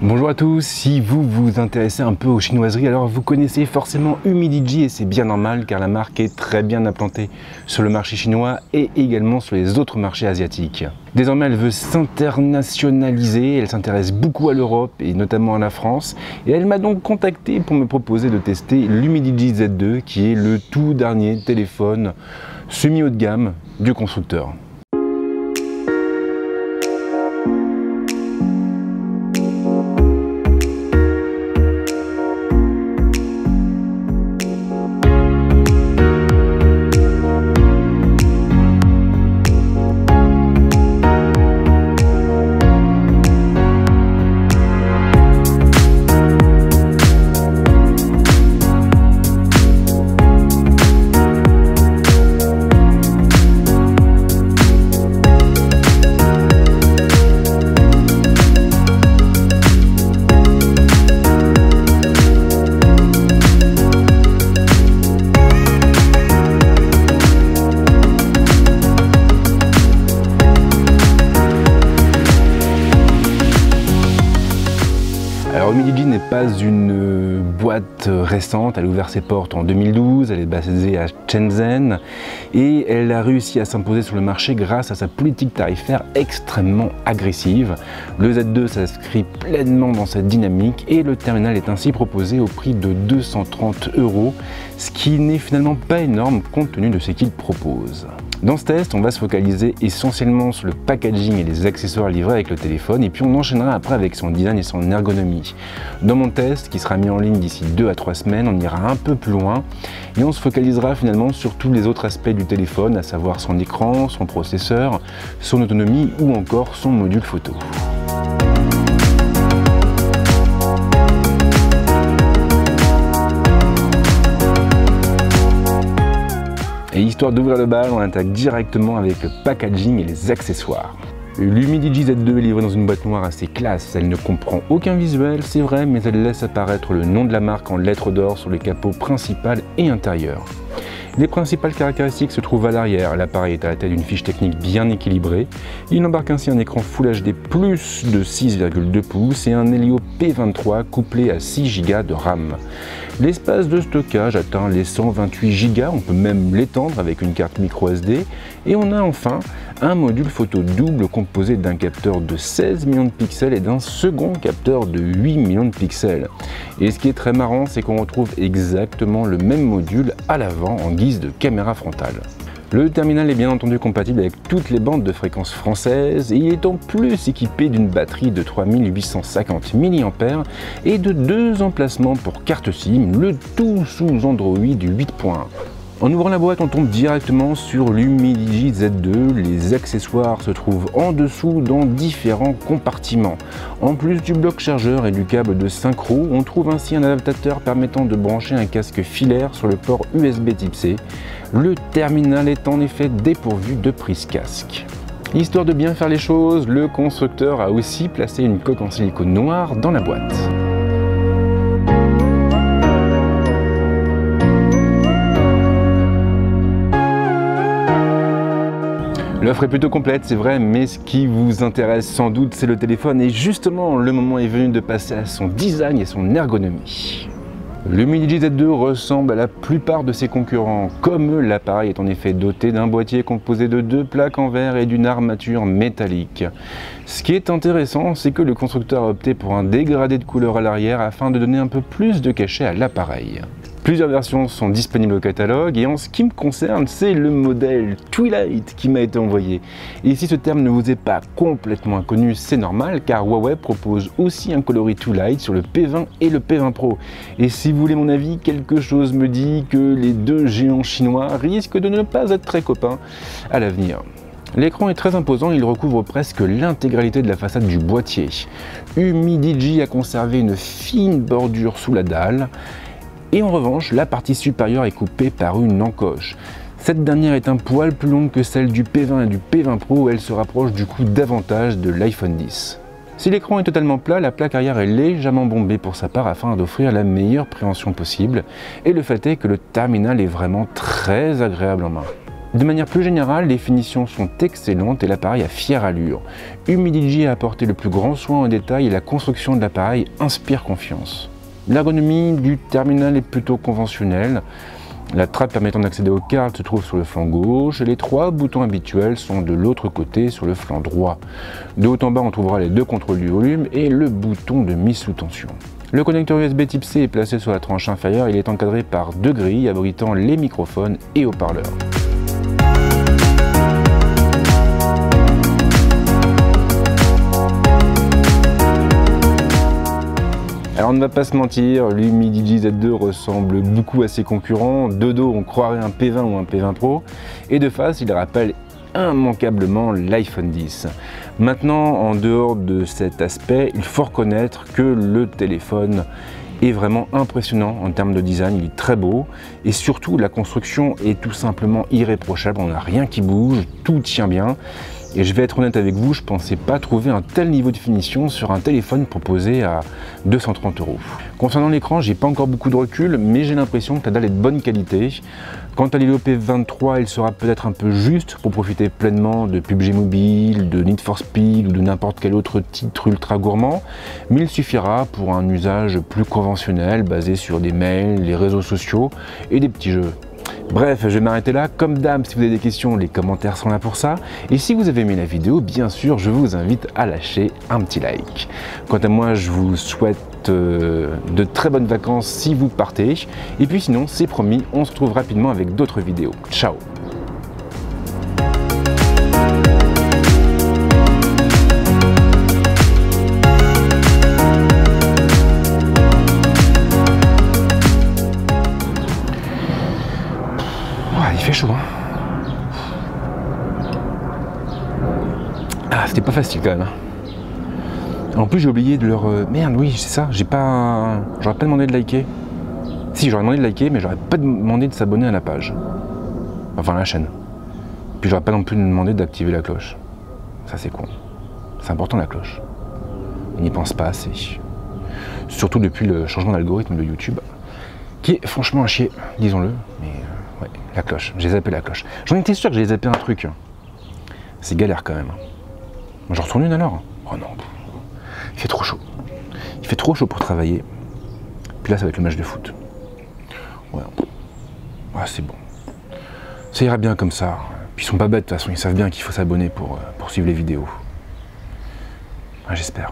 Bonjour à tous, si vous vous intéressez un peu aux chinoiseries, alors vous connaissez forcément Humidigi et c'est bien normal car la marque est très bien implantée sur le marché chinois et également sur les autres marchés asiatiques. Désormais elle veut s'internationaliser, elle s'intéresse beaucoup à l'Europe et notamment à la France et elle m'a donc contacté pour me proposer de tester l'Humidigi Z2 qui est le tout dernier téléphone semi-haut de gamme du constructeur. Alors Humidigi n'est pas une boîte récente, elle a ouvert ses portes en 2012, elle est basée à Shenzhen et elle a réussi à s'imposer sur le marché grâce à sa politique tarifaire extrêmement agressive. Le Z2 s'inscrit pleinement dans cette dynamique et le terminal est ainsi proposé au prix de 230 €, ce qui n'est finalement pas énorme compte tenu de ce qu'il propose. Dans ce test, on va se focaliser essentiellement sur le packaging et les accessoires livrés avec le téléphone et puis on enchaînera après avec son design et son ergonomie. Dans mon test, qui sera mis en ligne d'ici 2 à 3 semaines, on ira un peu plus loin et on se focalisera finalement sur tous les autres aspects du téléphone, à savoir son écran, son processeur, son autonomie ou encore son module photo. Et histoire d'ouvrir le bal, on attaque directement avec le packaging et les accessoires. L'Humidigi Z2 est livré dans une boîte noire assez classe, elle ne comprend aucun visuel, c'est vrai, mais elle laisse apparaître le nom de la marque en lettres d'or sur le capot principal et intérieur. Les principales caractéristiques se trouvent à l'arrière. L'appareil est à la tête d'une fiche technique bien équilibrée. Il embarque ainsi un écran Full HD plus de 6,2 pouces et un Helio P23 couplé à 6 Go de RAM. L'espace de stockage atteint les 128 Go, on peut même l'étendre avec une carte micro SD. Et on a enfin un module photo double composé d'un capteur de 16 millions de pixels et d'un second capteur de 8 millions de pixels. Et ce qui est très marrant, c'est qu'on retrouve exactement le même module à l'avant en guise de caméra frontale. Le terminal est bien entendu compatible avec toutes les bandes de fréquences françaises et il est en plus équipé d'une batterie de 3850 mAh et de 2 emplacements pour carte SIM, le tout sous Android 8.1. En ouvrant la boîte, on tombe directement sur l'Humidigi Z2. Les accessoires se trouvent en dessous dans différents compartiments. En plus du bloc chargeur et du câble de synchro, on trouve ainsi un adaptateur permettant de brancher un casque filaire sur le port USB Type C. Le terminal est en effet dépourvu de prise casque. Histoire de bien faire les choses, le constructeur a aussi placé une coque en silicone noire dans la boîte. L'offre est plutôt complète, c'est vrai, mais ce qui vous intéresse sans doute, c'est le téléphone et justement, le moment est venu de passer à son design et son ergonomie. L'Humidigi Z2 ressemble à la plupart de ses concurrents. Comme eux, l'appareil est en effet doté d'un boîtier composé de 2 plaques en verre et d'une armature métallique. Ce qui est intéressant, c'est que le constructeur a opté pour un dégradé de couleur à l'arrière afin de donner un peu plus de cachet à l'appareil. Plusieurs versions sont disponibles au catalogue et en ce qui me concerne, c'est le modèle Twilight qui m'a été envoyé. Et si ce terme ne vous est pas complètement inconnu, c'est normal car Huawei propose aussi un coloris Twilight sur le P20 et le P20 Pro. Et si vous voulez mon avis, quelque chose me dit que les deux géants chinois risquent de ne pas être très copains à l'avenir. L'écran est très imposant, il recouvre presque l'intégralité de la façade du boîtier. Humidigi a conservé une fine bordure sous la dalle. Et en revanche, la partie supérieure est coupée par une encoche. Cette dernière est un poil plus longue que celle du P20 et du P20 Pro où elle se rapproche du coup davantage de l'iPhone X. Si l'écran est totalement plat, la plaque arrière est légèrement bombée pour sa part afin d'offrir la meilleure préhension possible. Et le fait est que le terminal est vraiment très agréable en main. De manière plus générale, les finitions sont excellentes et l'appareil a fière allure. Humidigi a apporté le plus grand soin aux détails et la construction de l'appareil inspire confiance. L'ergonomie du terminal est plutôt conventionnelle. La trappe permettant d'accéder aux cartes se trouve sur le flanc gauche et les 3 boutons habituels sont de l'autre côté sur le flanc droit. De haut en bas, on trouvera les 2 contrôles du volume et le bouton de mise sous tension. Le connecteur USB type C est placé sur la tranche inférieure, il est encadré par 2 grilles abritant les microphones et haut-parleurs. Alors on ne va pas se mentir, l'Humidigi Z2 ressemble beaucoup à ses concurrents. De dos, on croirait un P20 ou un P20 Pro, et de face, il rappelle immanquablement l'iPhone X. Maintenant, en dehors de cet aspect, il faut reconnaître que le téléphone est vraiment impressionnant en termes de design, il est très beau et surtout la construction est tout simplement irréprochable, on n'a rien qui bouge, tout tient bien. Et je vais être honnête avec vous, je ne pensais pas trouver un tel niveau de finition sur un téléphone proposé à 230 €. Concernant l'écran, j'ai pas encore beaucoup de recul, mais j'ai l'impression que la dalle est de bonne qualité. Quant à l'Helio P23, il sera peut-être un peu juste pour profiter pleinement de PUBG Mobile, de Need for Speed ou de n'importe quel autre titre ultra gourmand, mais il suffira pour un usage plus conventionnel, basé sur des mails, les réseaux sociaux et des petits jeux. Bref, je vais m'arrêter là. Comme d'hab, si vous avez des questions, les commentaires sont là pour ça. Et si vous avez aimé la vidéo, bien sûr, je vous invite à lâcher un petit like. Quant à moi, je vous souhaite de très bonnes vacances si vous partez. Et puis sinon, c'est promis, on se retrouve rapidement avec d'autres vidéos. Ciao! Il fait chaud, hein. Ah, c'était pas facile quand même. En plus, j'ai oublié de leur... Merde, oui, c'est ça, j'ai pas... J'aurais pas demandé de liker. Si, j'aurais demandé de liker, mais j'aurais pas demandé de s'abonner à la page. Enfin, à la chaîne. Puis j'aurais pas non plus demandé d'activer la cloche. Ça, c'est con. C'est important, la cloche. Ils n'y pensent pas assez. Surtout depuis le changement d'algorithme de YouTube, qui est franchement à chier, disons-le, mais... Ouais, la cloche, j'ai zappé la cloche. J'en étais sûr que j'ai zappé un truc. C'est galère quand même. J'en retourne une alors. Oh non. Il fait trop chaud. Il fait trop chaud pour travailler. Puis là, ça va être le match de foot. Ouais. Ouais, c'est bon. Ça ira bien comme ça. Puis ils sont pas bêtes de toute façon, ils savent bien qu'il faut s'abonner pour suivre les vidéos. Ouais, j'espère.